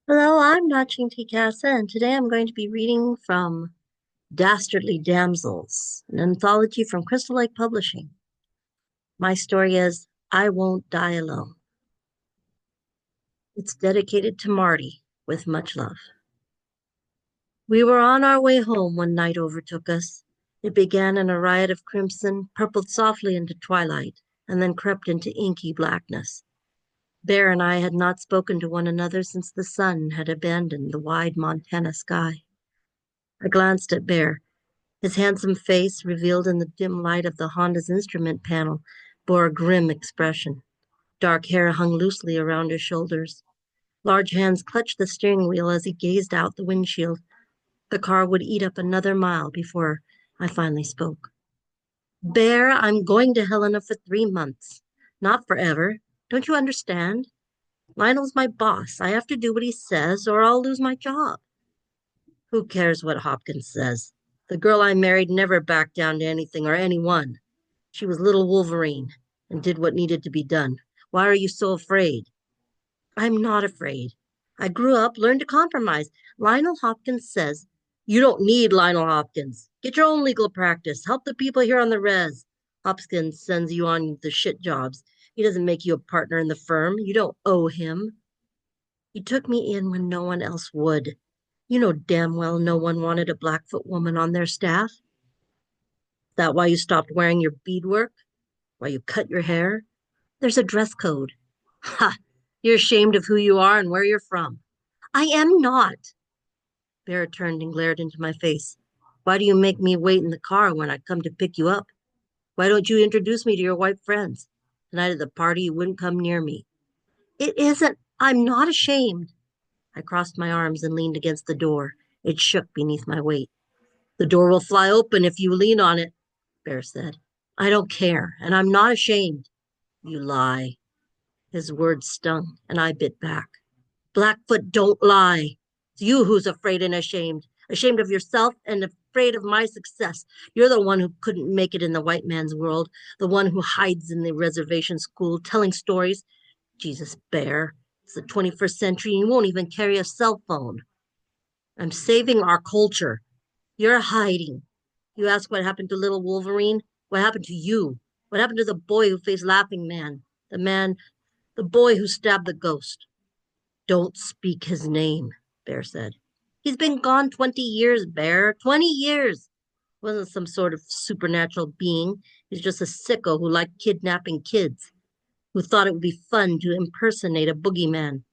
Hello, I'm Naching Kassa, and today I'm going to be reading from Dastardly Damsels, an anthology from Crystal Lake Publishing. My story is I Won't Die Alone. It's dedicated to Marty with much love. We were on our way home when night overtook us. It began in a riot of crimson, purpled softly into twilight, and then crept into inky blackness. Bear and I had not spoken to one another since the sun had abandoned the wide Montana sky. I glanced at Bear. His handsome face, revealed in the dim light of the Honda's instrument panel, bore a grim expression. Dark hair hung loosely around his shoulders. Large hands clutched the steering wheel as he gazed out the windshield. The car would eat up another mile before I finally spoke. Bear, I'm going to Helena for 3 months. Not forever. Don't you understand? Lionel's my boss. I have to do what he says or I'll lose my job. Who cares what Hopkins says? The girl I married never backed down to anything or anyone. She was little Wolverine and did what needed to be done. Why are you so afraid? I'm not afraid. I grew up, learned to compromise. Lionel Hopkins says, you don't need Lionel Hopkins. Get your own legal practice. Help the people here on the res. Hopkins sends you on the shit jobs. He doesn't make you a partner in the firm. You don't owe him. He took me in when no one else would. You know damn well no one wanted a Blackfoot woman on their staff. Is that why you stopped wearing your beadwork? Why you cut your hair? There's a dress code. Ha! You're ashamed of who you are and where you're from. I am not. Bear turned and glared into my face. Why do you make me wait in the car when I come to pick you up? Why don't you introduce me to your white friends? Tonight at the party, you wouldn't come near me. It isn't. I'm not ashamed. I crossed my arms and leaned against the door. It shook beneath my weight. The door will fly open if you lean on it, Bear said. I don't care, and I'm not ashamed. You lie. His words stung, and I bit back. Blackfoot don't lie. It's you who's afraid and ashamed. Ashamed of yourself and afraid of my success. You're the one who couldn't make it in the white man's world, the one who hides in the reservation school telling stories. Jesus, Bear, it's the 21st century and you won't even carry a cell phone. I'm saving our culture. You're hiding. You ask what happened to little Wolverine? What happened to you? What happened to the boy who faced Laughing Man? The boy who stabbed the ghost? Don't speak his name, Bear said. He's been gone 20 years, Bear. 20 years. He wasn't some sort of supernatural being. He's just a sicko who liked kidnapping kids, who thought it would be fun to impersonate a boogeyman.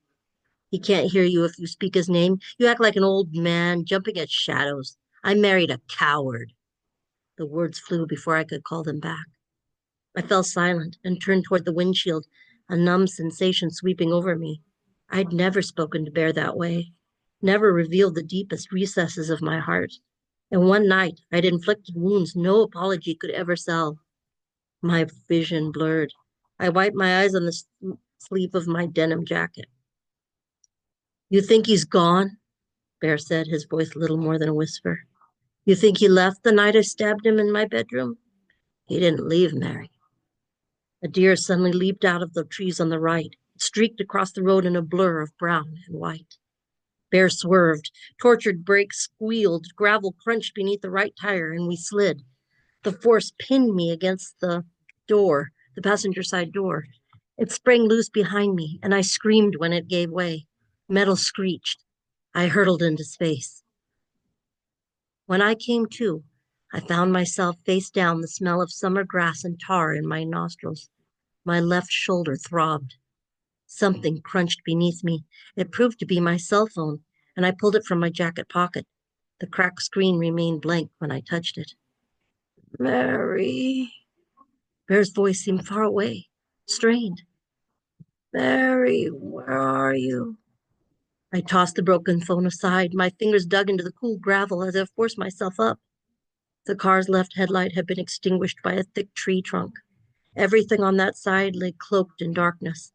He can't hear you if you speak his name. You act like an old man jumping at shadows. I married a coward. The words flew before I could call them back. I fell silent and turned toward the windshield, a numb sensation sweeping over me. I'd never spoken to Bear that way, never revealed the deepest recesses of my heart. And one night I'd inflicted wounds no apology could ever salve. My vision blurred. I wiped my eyes on the sleeve of my denim jacket. You think he's gone? Bear said, his voice little more than a whisper. You think he left the night I stabbed him in my bedroom? He didn't leave, Mary. A deer suddenly leaped out of the trees on the right. It streaked across the road in a blur of brown and white. Bear swerved. Tortured brakes squealed. Gravel crunched beneath the right tire, and we slid. The force pinned me against the door, the passenger side door. It sprang loose behind me, and I screamed when it gave way. Metal screeched. I hurtled into space. When I came to, I found myself face down, the smell of summer grass and tar in my nostrils. My left shoulder throbbed. Something crunched beneath me. It proved to be my cell phone, and I pulled it from my jacket pocket. The cracked screen remained blank when I touched it. Mary. Bear's voice seemed far away, strained. Mary, where are you? I tossed the broken phone aside. My fingers dug into the cool gravel as I forced myself up. The car's left headlight had been extinguished by a thick tree trunk. Everything on that side lay cloaked in darkness.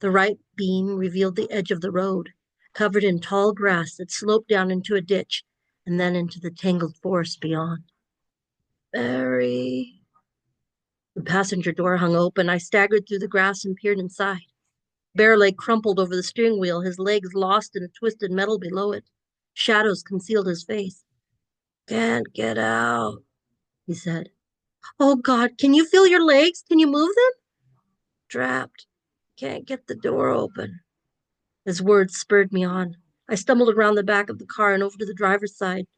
The right beam revealed the edge of the road, covered in tall grass that sloped down into a ditch and then into the tangled forest beyond. Barry. The passenger door hung open. I staggered through the grass and peered inside. Bear lay crumpled over the steering wheel, his legs lost in a twisted metal below it. Shadows concealed his face. "Can't get out," he said. "Oh, God, can you feel your legs? Can you move them?" "Trapped. Can't get the door open." His words spurred me on. I stumbled around the back of the car and over to the driver's side.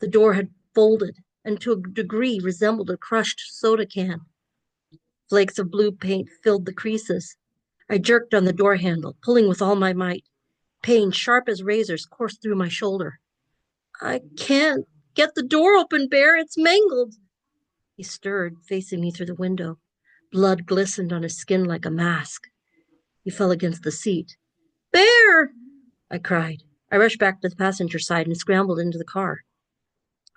The door had folded and to a degree resembled a crushed soda can. Flakes of blue paint filled the creases. I jerked on the door handle, pulling with all my might. Pain, sharp as razors, coursed through my shoulder. "I can't get the door open, Bear. It's mangled." He stirred, facing me through the window. Blood glistened on his skin like a mask. He fell against the seat. "Bear!" I cried. I rushed back to the passenger side and scrambled into the car.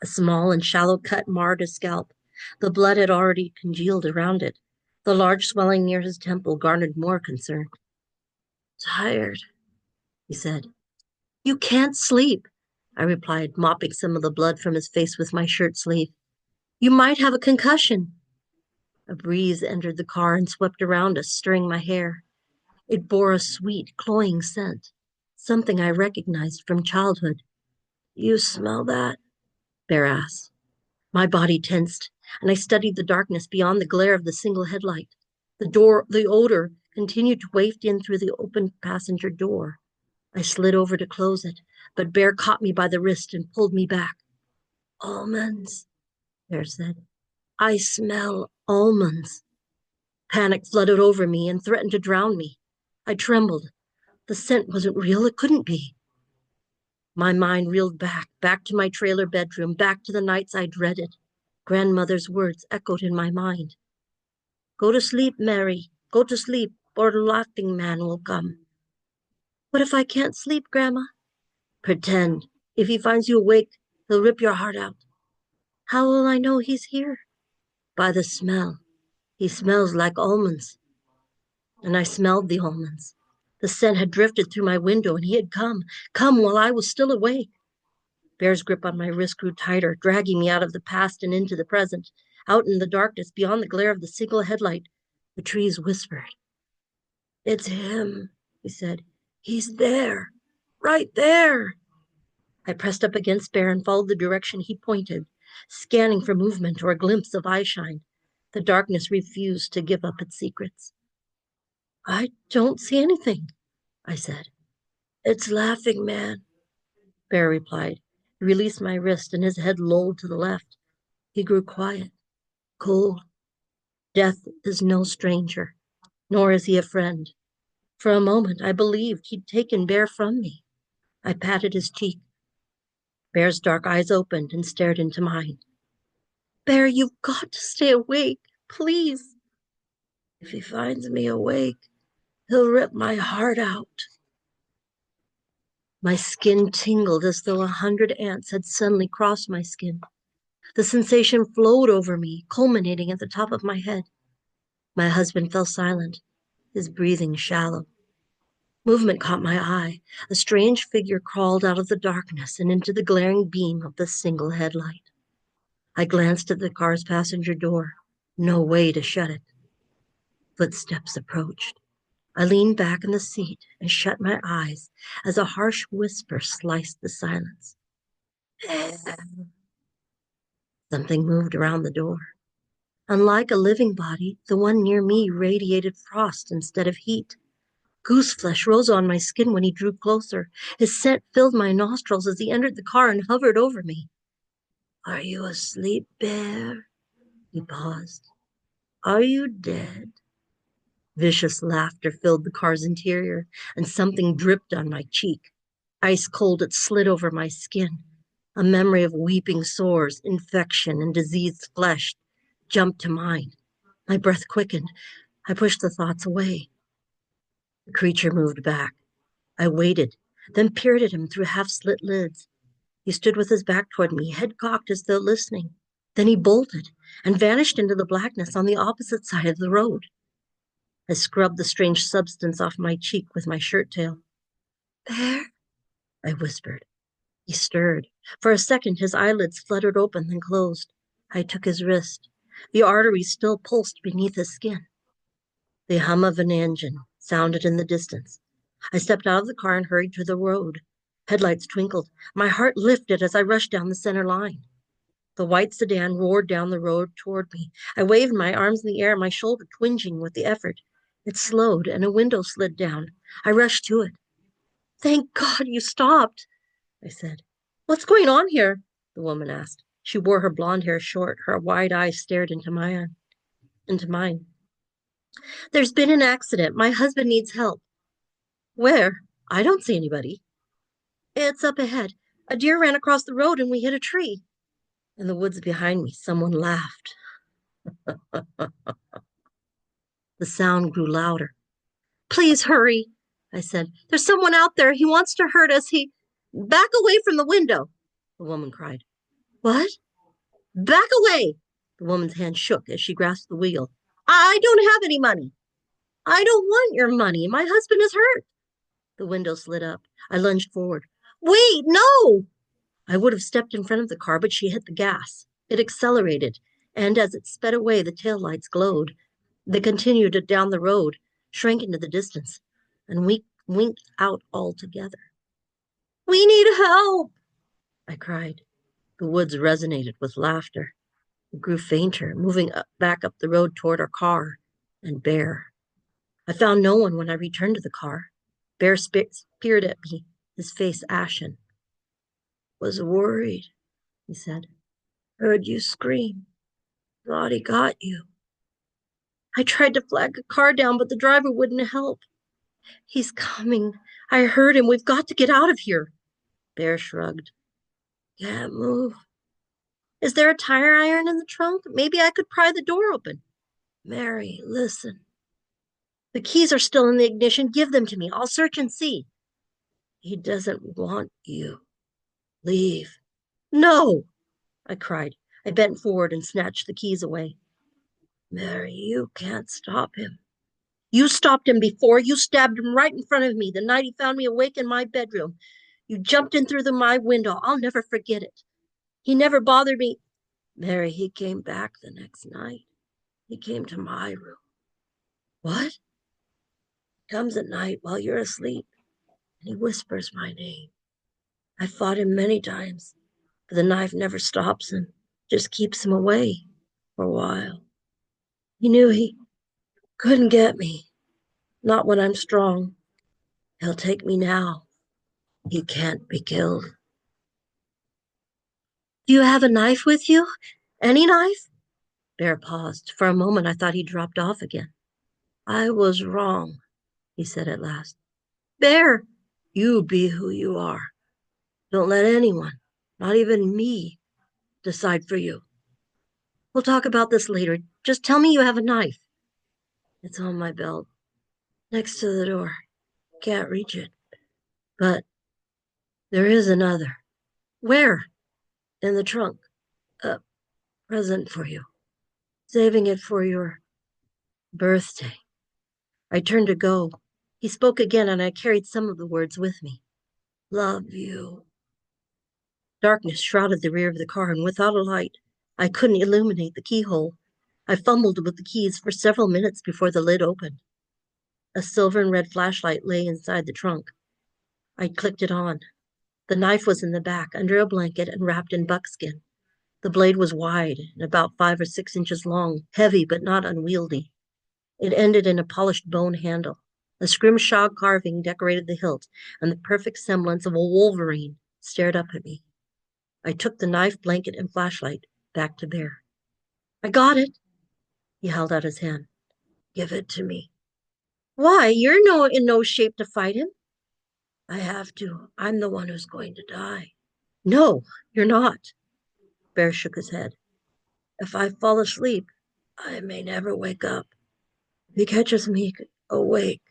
A small and shallow cut marred his scalp. The blood had already congealed around it. The large swelling near his temple garnered more concern. "Tired," he said. "You can't sleep," I replied, mopping some of the blood from his face with my shirt sleeve. "You might have a concussion." A breeze entered the car and swept around us, stirring my hair. It bore a sweet, cloying scent, something I recognized from childhood. "You smell that?" Bear asked. My body tensed, and I studied the darkness beyond the glare of the single headlight. The odor continued to waft in through the open passenger door. I slid over to close it, but Bear caught me by the wrist and pulled me back. "Almonds," Bear said. "I smell almonds." Panic flooded over me and threatened to drown me. I trembled. The scent wasn't real. It couldn't be. My mind reeled back to my trailer bedroom, back to the nights I dreaded. Grandmother's words echoed in my mind. "Go to sleep, Mary. Go to sleep, or the laughing man will come." "What if I can't sleep, Grandma?" "Pretend. If he finds you awake, he'll rip your heart out." "How will I know he's here?" "By the smell. He smells like almonds." And I smelled the almonds. The scent had drifted through my window, and he had come while I was still awake. Bear's grip on my wrist grew tighter, dragging me out of the past and into the present. Out in the darkness, beyond the glare of the single headlight, the trees whispered. "It's him," he said. "He's there. Right there." I pressed up against Bear and followed the direction he pointed, scanning for movement or a glimpse of eyeshine. The darkness refused to give up its secrets. "I don't see anything," I said. "It's Laughing Man," Bear replied. He released my wrist and his head lolled to the left. He grew quiet, cool. Death is no stranger, nor is he a friend. For a moment, I believed he'd taken Bear from me. I patted his cheek. Bear's dark eyes opened and stared into mine. "Bear, you've got to stay awake, please." "If he finds me awake, he'll rip my heart out." My skin tingled as though 100 ants had suddenly crossed my skin. The sensation flowed over me, culminating at the top of my head. My husband fell silent, his breathing shallow. Movement caught my eye. A strange figure crawled out of the darkness and into the glaring beam of the single headlight. I glanced at the car's passenger door. No way to shut it. Footsteps approached. I leaned back in the seat and shut my eyes as a harsh whisper sliced the silence. Something moved around the door. Unlike a living body, the one near me radiated frost instead of heat. Goose flesh rose on my skin when he drew closer. His scent filled my nostrils as he entered the car and hovered over me. "Are you asleep, Bear?" He paused. "Are you dead?" Vicious laughter filled the car's interior, and something dripped on my cheek. Ice cold, it slid over my skin. A memory of weeping sores, infection, and diseased flesh jumped to mind. My breath quickened. I pushed the thoughts away. The creature moved back. I waited, then peered at him through half-slit lids. He stood with his back toward me, head cocked as though listening. Then he bolted and vanished into the blackness on the opposite side of the road. I scrubbed the strange substance off my cheek with my shirt tail. "Bear?" I whispered. He stirred. For a second, his eyelids fluttered open, then closed. I took his wrist. The arteries still pulsed beneath his skin. The hum of an engine sounded in the distance. I stepped out of the car and hurried to the road. Headlights twinkled. My heart lifted as I rushed down the center line. The white sedan roared down the road toward me. I waved my arms in the air, my shoulder twinging with the effort. It slowed, and a window slid down. I rushed to it. "Thank God you stopped," I said. "What's going on here?" the woman asked. She wore her blonde hair short. Her wide eyes stared into mine. "There's been an accident. My husband needs help." "Where? I don't see anybody." "It's up ahead. A deer ran across the road and we hit a tree." In the woods behind me, someone laughed. The sound grew louder. "Please hurry," I said. "There's someone out there. He wants to hurt us. Back away from the window," the woman cried. "What?" "Back away." The woman's hand shook as she grasped the wheel. "I don't have any money." "I don't want your money. My husband is hurt." The window slid up. I lunged forward. "Wait, no!" I would have stepped in front of the car, but she hit the gas. It accelerated, and as it sped away, the taillights glowed. They continued down the road, shrank into the distance, and we winked out altogether. "We need help," I cried. The woods resonated with laughter. It grew fainter, moving back up the road toward our car, and Bear. I found no one when I returned to the car. Bear peered at me, his face ashen. "Was worried," he said. "Heard you scream. Thought he got you." I tried to flag a car down, but the driver wouldn't help. "He's coming. I heard him. We've got to get out of here." Bear shrugged. "Can't move." "Is there a tire iron in the trunk? Maybe I could pry the door open." "Mary, listen." "The keys are still in the ignition. Give them to me. I'll search and see." "He doesn't want you. Leave." "No!" I cried. I bent forward and snatched the keys away. "Mary, you can't stop him." "You stopped him before. You stabbed him right in front of me the night he found me awake in my bedroom. You jumped in through my window. I'll never forget it. He never bothered me." "Mary, he came back the next night. He came to my room." "What?" "He comes at night while you're asleep, and he whispers my name. I fought him many times, but the knife never stops him, just keeps him away for a while. He knew he couldn't get me, not when I'm strong. He'll take me now. He can't be killed." "Do you have a knife with you? Any knife?" Bear paused. For a moment, I thought he dropped off again. "I was wrong," he said at last. "Bear!" "You be who you are. Don't let anyone, not even me, decide for you." "We'll talk about this later. Just tell me you have a knife." "It's on my belt, next to the door. Can't reach it. But there is another." "Where?" "In the trunk. A present for you. Saving it for your birthday." I turned to go. He spoke again, and I carried some of the words with me. "Love you." Darkness shrouded the rear of the car, and without a light, I couldn't illuminate the keyhole. I fumbled with the keys for several minutes before the lid opened. A silver and red flashlight lay inside the trunk. I clicked it on. The knife was in the back, under a blanket and wrapped in buckskin. The blade was wide and about 5 or 6 inches long, heavy but not unwieldy. It ended in a polished bone handle. A scrimshaw carving decorated the hilt, and the perfect semblance of a wolverine stared up at me. I took the knife, blanket, and flashlight back to Bear. "I got it." He held out his hand. "Give it to me." "Why? You're in no shape to fight him." "I have to. I'm the one who's going to die." "No, you're not." Bear shook his head. "If I fall asleep, I may never wake up. If he catches me awake,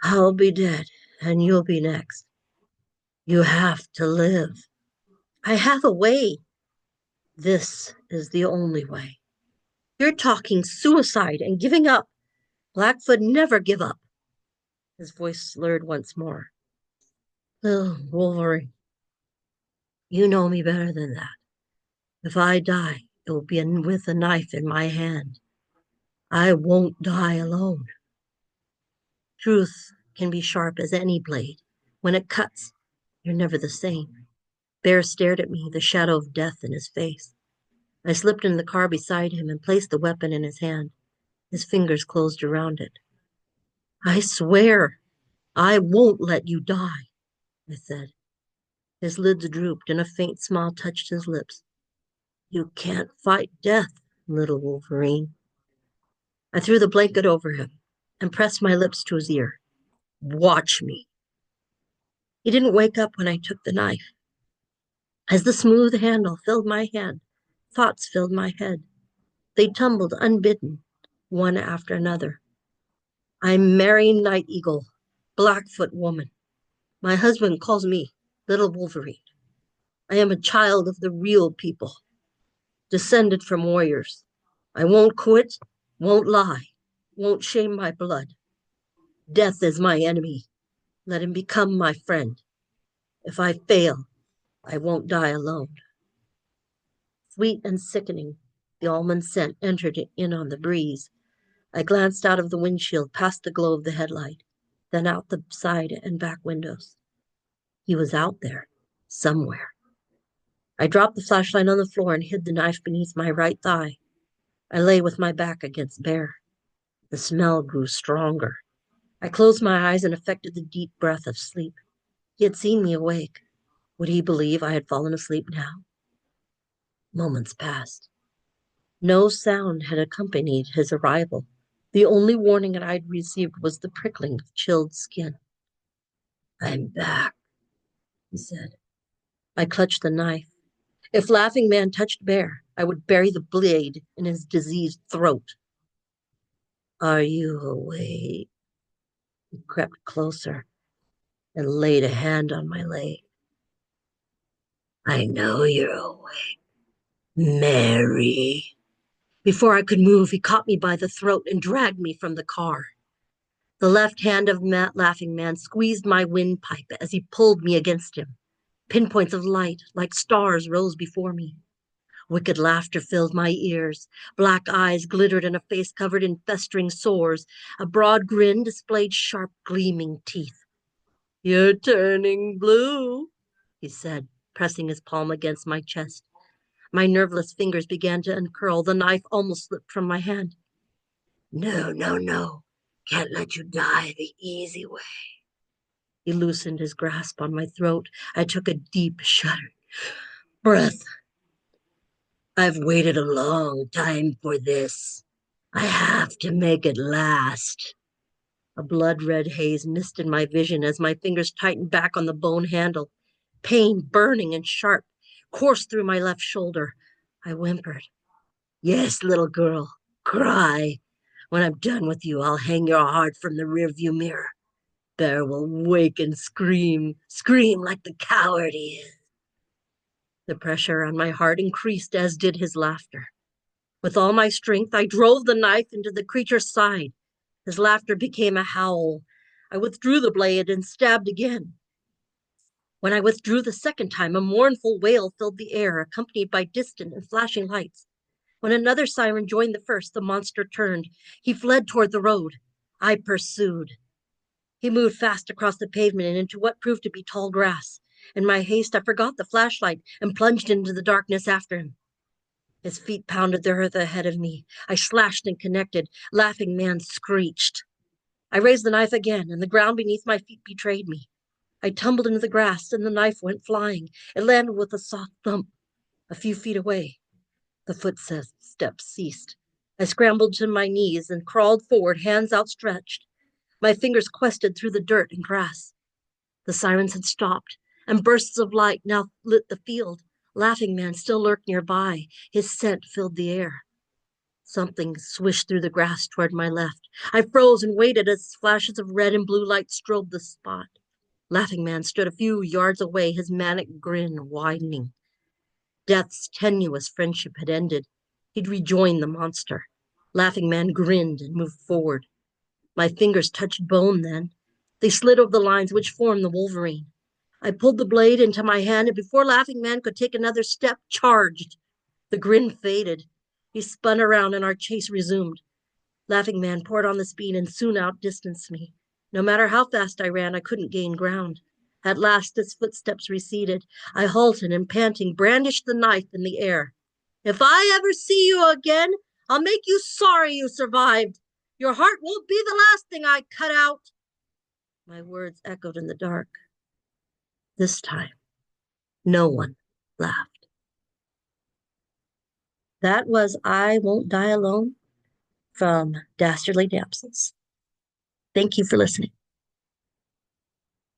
I'll be dead, and you'll be next. You have to live." "I have a way." "This is the only way." "You're talking suicide and giving up. Blackfoot never give up." His voice slurred once more. "Oh, Wolverine, you know me better than that. If I die, it will be with a knife in my hand. I won't die alone." Truth can be sharp as any blade. When it cuts, you're never the same. Bear stared at me, the shadow of death in his face. I slipped in the car beside him and placed the weapon in his hand. His fingers closed around it. I swear, I won't let you die, I said. His lids drooped and a faint smile touched his lips. You can't fight death, little Wolverine. I threw the blanket over him and pressed my lips to his ear. Watch me. He didn't wake up when I took the knife. As the smooth handle filled my hand, thoughts filled my head. They tumbled unbidden, one after another. I'm Mary Night Eagle, Blackfoot woman. My husband calls me Little Wolverine. I am a child of the real people, descended from warriors. I won't quit, won't lie, won't shame my blood. Death is my enemy. Let him become my friend. If I fail, I won't die alone. Sweet and sickening, the almond scent entered in on the breeze. I glanced out of the windshield past the glow of the headlight, then out the side and back windows. He was out there, somewhere. I dropped the flashlight on the floor and hid the knife beneath my right thigh. I lay with my back against Bear. The smell grew stronger. I closed my eyes and affected the deep breath of sleep. He had seen me awake. Would he believe I had fallen asleep now? Moments passed. No sound had accompanied his arrival. The only warning that I'd received was the prickling of chilled skin. I'm back, he said. I clutched the knife. If Laughing Man touched Bear, I would bury the blade in his diseased throat. Are you awake? He crept closer and laid a hand on my leg. I know you're awake, Mary. Before I could move, he caught me by the throat and dragged me from the car. The left hand of Laughing Man squeezed my windpipe as he pulled me against him. Pinpoints of light, like stars, rose before me. Wicked laughter filled my ears. Black eyes glittered in a face covered in festering sores. A broad grin displayed sharp, gleaming teeth. You're turning blue, he said, pressing his palm against my chest. My nerveless fingers began to uncurl. The knife almost slipped from my hand. No, no, no. Can't let you die the easy way. He loosened his grasp on my throat. I took a deep, shuddering breath. I've waited a long time for this. I have to make it last. A blood-red haze misted my vision as my fingers tightened back on the bone handle. Pain, burning and sharp, coursed through my left shoulder. I whimpered. Yes, little girl, cry. When I'm done with you, I'll hang your heart from the rearview mirror. Bear will wake and scream like the coward he is. The pressure on my heart increased, as did his laughter. With all my strength, I drove the knife into the creature's side. His laughter became a howl. I withdrew the blade and stabbed again. When I withdrew the second time, a mournful wail filled the air, accompanied by distant and flashing lights. When another siren joined the first, the monster turned. He fled toward the road. I pursued. He moved fast across the pavement and into what proved to be tall grass. In my haste, I forgot the flashlight and plunged into the darkness after him. His feet pounded the earth ahead of me. I slashed and connected. Laughing Man screeched. I raised the knife again, and the ground beneath my feet betrayed me. I tumbled into the grass, and the knife went flying. It landed with a soft thump a few feet away. The footsteps ceased. I scrambled to my knees and crawled forward, hands outstretched. My fingers quested through the dirt and grass. The sirens had stopped, and bursts of light now lit the field. Laughing Man still lurked nearby. His scent filled the air. Something swished through the grass toward my left. I froze and waited as flashes of red and blue light strobed the spot. Laughing Man stood a few yards away, his manic grin widening. Death's tenuous friendship had ended. He'd rejoined the monster. Laughing Man grinned and moved forward. My fingers touched bone then. They slid over the lines which formed the Wolverine. I pulled the blade into my hand, and before Laughing Man could take another step, charged. The grin faded. He spun around, and our chase resumed. Laughing Man poured on the speed and soon outdistanced me. No matter how fast I ran, I couldn't gain ground. At last, as footsteps receded, I halted and, panting, brandished the knife in the air. If I ever see you again, I'll make you sorry you survived. Your heart won't be the last thing I cut out. My words echoed in the dark. This time, no one laughed. That was I Won't Die Alone from Dastardly Damsels. Thank you for listening.